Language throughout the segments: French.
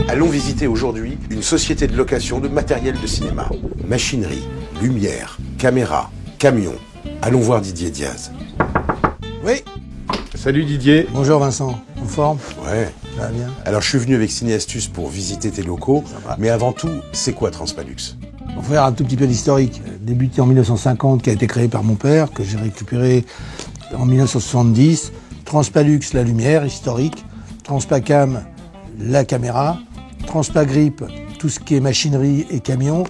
Allons visiter aujourd'hui une société de location de matériel de cinéma. Machinerie, lumière, caméra, camion. Allons voir Didier Diaz. Oui. Salut Didier. Bonjour Vincent, en forme? Ouais. Ça va bien. Alors je suis venu avec Ciné Astuce pour visiter tes locaux, mais avant tout, c'est quoi Transpalux? On va faire un tout petit peu d'historique. Débuté en 1950, qui a été créé par mon père, que j'ai récupéré en 1970. Transpalux, la lumière, historique. Transpacam, la caméra. Transpagrip, tout ce qui est machinerie et camion.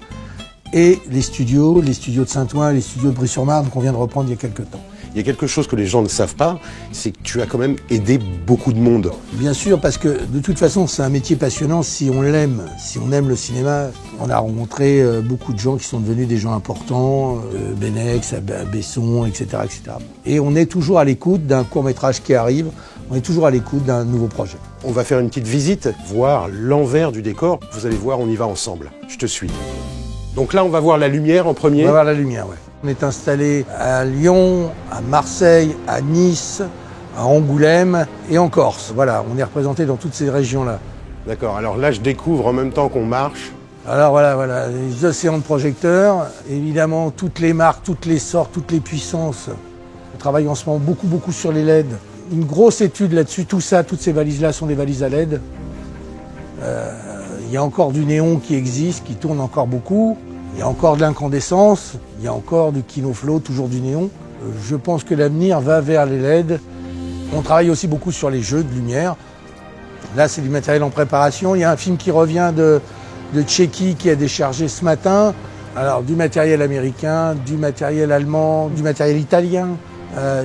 Et les studios de Saint-Ouen, les studios de Brie-sur-Marne qu'on vient de reprendre il y a quelques temps. Il y a quelque chose que les gens ne savent pas, c'est que tu as quand même aidé beaucoup de monde. Bien sûr, parce que de toute façon, c'est un métier passionnant si on l'aime, si on aime le cinéma. On a rencontré beaucoup de gens qui sont devenus des gens importants, Benex, Besson, etc., etc. Et on est toujours à l'écoute d'un court-métrage qui arrive, on est toujours à l'écoute d'un nouveau projet. On va faire une petite visite, voir l'envers du décor. Vous allez voir, on y va ensemble. Je te suis. Donc là, on va voir la lumière en premier. On va voir la lumière, ouais. On est installé à Lyon, à Marseille, à Nice, à Angoulême et en Corse. Voilà, on est représenté dans toutes ces régions-là. D'accord, alors là, je découvre en même temps qu'on marche. Alors voilà, les océans de projecteurs, évidemment toutes les marques, toutes les sortes, toutes les puissances. On travaille en ce moment beaucoup sur les LED. Une grosse étude là-dessus, tout ça, toutes ces valises-là sont des valises à LED. Il y a encore du néon qui existe, qui tourne encore beaucoup. Il y a encore de l'incandescence, il y a encore du Kinoflow, toujours du néon. Je pense que l'avenir va vers les LED. On travaille aussi beaucoup sur les jeux de lumière. Là, c'est du matériel en préparation. Il y a un film qui revient de Tchéquie qui a déchargé ce matin. Alors, du matériel américain, du matériel allemand, du matériel italien,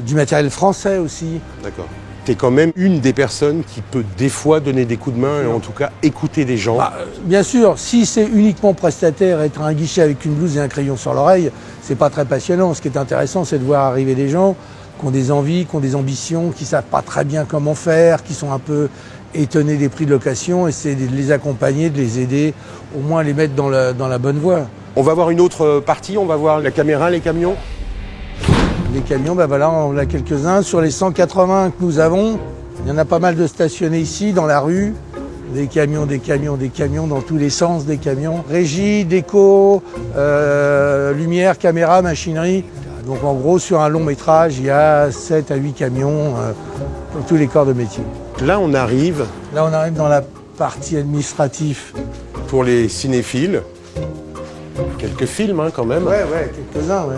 du matériel français aussi. D'accord. Tu es quand même une des personnes qui peut des fois donner des coups de main et en tout cas écouter des gens. Bien sûr, si c'est uniquement prestataire, être à un guichet avec une blouse et un crayon sur l'oreille, c'est pas très passionnant. Ce qui est intéressant, c'est de voir arriver des gens qui ont des envies, qui ont des ambitions, qui savent pas très bien comment faire, qui sont un peu étonnés des prix de location, et c'est de les accompagner, de les aider, au moins les mettre dans la bonne voie. On va voir une autre partie, on va voir la caméra, les camions. Les camions, ben voilà, on en a quelques-uns. Sur les 180 que nous avons, il y en a pas mal de stationnés ici, dans la rue. Des camions dans tous les sens, des camions. Régie, déco, lumière, caméra, machinerie. Donc en gros, sur un long métrage, il y a 7 à 8 camions pour tous les corps de métier. Là, on arrive dans la partie administrative. Pour les cinéphiles. Quelques films, quand même. Ouais, quelques-uns, ouais.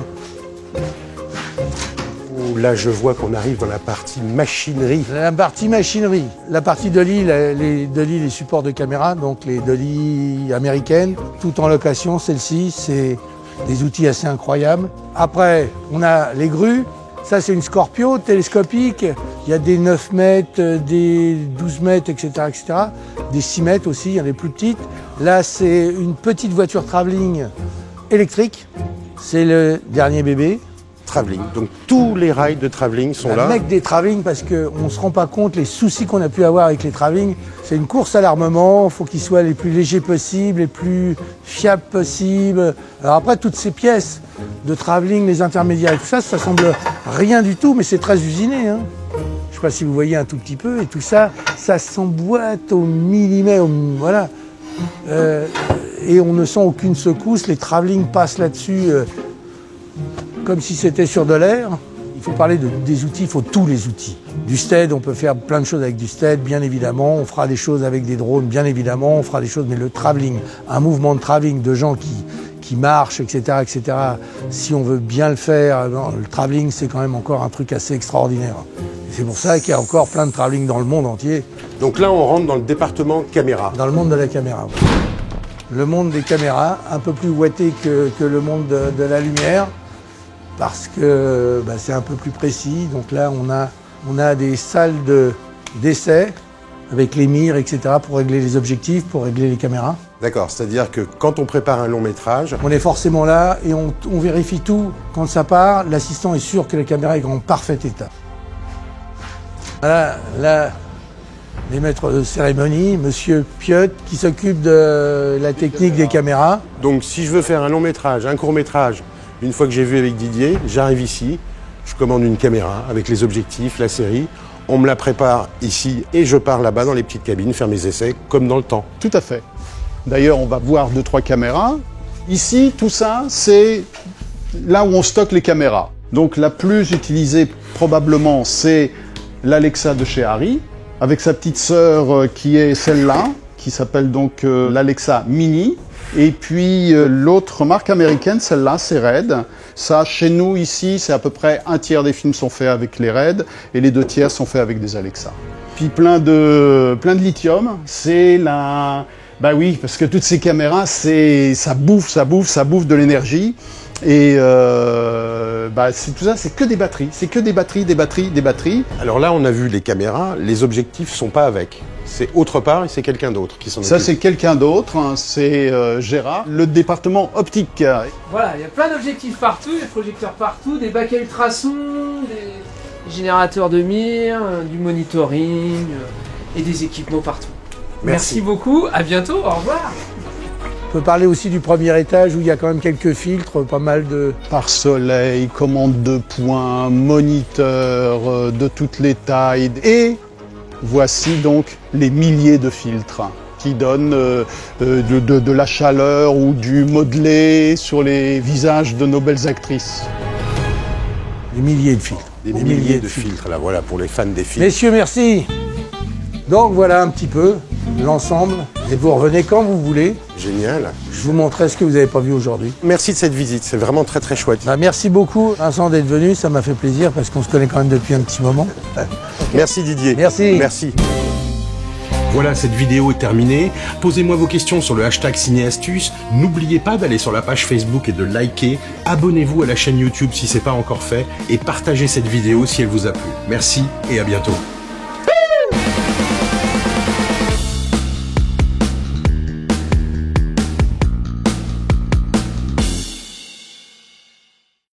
Là, je vois qu'on arrive dans la partie machinerie. La partie machinerie. La partie Dolly, les supports de caméra, donc les Dolly américaines, tout en location, celle-ci, c'est des outils assez incroyables. Après, on a les grues. Ça, c'est une Scorpio télescopique. Il y a des 9 mètres, des 12 mètres, etc., etc. Des 6 mètres aussi, il y en a des plus petites. Là, c'est une petite voiture travelling électrique. C'est le dernier bébé. Travelling. Donc tous les rails de travelling sont là. Le mec des travelling, parce qu'on ne se rend pas compte les soucis qu'on a pu avoir avec les travelling. C'est une course à l'armement, il faut qu'ils soient les plus légers possibles, les plus fiables possibles. Alors après, toutes ces pièces de travelling, les intermédiaires et tout ça, ça semble rien du tout, mais c'est très usiné. Hein. Je ne sais pas si vous voyez un tout petit peu, et tout ça, ça s'emboîte au millimètre, voilà. Et on ne sent aucune secousse, les travelling passent là-dessus comme si c'était sur de l'air. Il faut parler des outils, il faut tous les outils. Du STED, on peut faire plein de choses avec du STED, bien évidemment. On fera des choses avec des drones, bien évidemment. On fera des choses, mais le travelling, un mouvement de travelling de gens qui marchent, etc., etc., si on veut bien le faire, le travelling, c'est quand même encore un truc assez extraordinaire. C'est pour ça qu'il y a encore plein de travelling dans le monde entier. Donc là, on rentre dans le département caméra. Dans le monde de la caméra. Le monde des caméras, un peu plus ouaté que le monde de la lumière, parce que c'est un peu plus précis. Donc là, on a des salles d'essai avec les mires, etc., pour régler les objectifs, pour régler les caméras. D'accord, c'est-à-dire que quand on prépare un long métrage... On est forcément là et on vérifie tout. Quand ça part, l'assistant est sûr que la caméra est en parfait état. Voilà, là, les maîtres de cérémonie, Monsieur Piot, qui s'occupe de la technique des caméras. Donc si je veux faire un long métrage, un court métrage, une fois que j'ai vu avec Didier, j'arrive ici, Je commande une caméra avec les objectifs, la série. On me la prépare ici et je pars là-bas dans les petites cabines faire mes essais comme dans le temps. Tout à fait. D'ailleurs, on va voir 2-3 caméras. Ici, tout ça, c'est là où on stocke les caméras. Donc la plus utilisée probablement, c'est l'Alexa de chez Arri, avec sa petite sœur qui est celle-là, qui s'appelle donc l'Alexa Mini. Et puis l'autre marque américaine, celle-là, c'est Red. Ça, chez nous, ici, c'est à peu près 1/3 des films sont faits avec les Red et les 2/3 sont faits avec des Alexa. Puis plein de lithium, c'est la... Bah oui, parce que toutes ces caméras, ça bouffe de l'énergie. Et tout ça, c'est que des batteries. C'est que des batteries. Alors là, on a vu les caméras, les objectifs sont pas avec. C'est autre part et c'est quelqu'un d'autre qui s'en occupe. Ça, c'est quelqu'un d'autre, hein, c'est Gérard, le département optique. Voilà, il y a plein d'objectifs partout, des projecteurs partout, des bacs à ultrasons, des générateurs de mire, du monitoring et des équipements partout. Merci beaucoup, à bientôt, au revoir. On peut parler aussi du premier étage où il y a quand même quelques filtres, pas mal de... Pare-soleil, commande de points, moniteur de toutes les tailles. Et voici donc les milliers de filtres qui donnent de la chaleur ou du modelé sur les visages de nos belles actrices. Des milliers de filtres. Des milliers de filtres, là, voilà, pour les fans des films. Messieurs, merci. Donc voilà un petit peu l'ensemble. Et vous revenez quand vous voulez. Génial. Je vous montrerai ce que vous n'avez pas vu aujourd'hui. Merci de cette visite, c'est vraiment très très chouette. Merci beaucoup Vincent d'être venu, ça m'a fait plaisir parce qu'on se connaît quand même depuis un petit moment. Merci Didier. Merci. Merci. Voilà, cette vidéo est terminée. Posez-moi vos questions sur le hashtag Cinéastuce. N'oubliez pas d'aller sur la page Facebook et de liker. Abonnez-vous à la chaîne YouTube si ce n'est pas encore fait. Et partagez cette vidéo si elle vous a plu. Merci et à bientôt.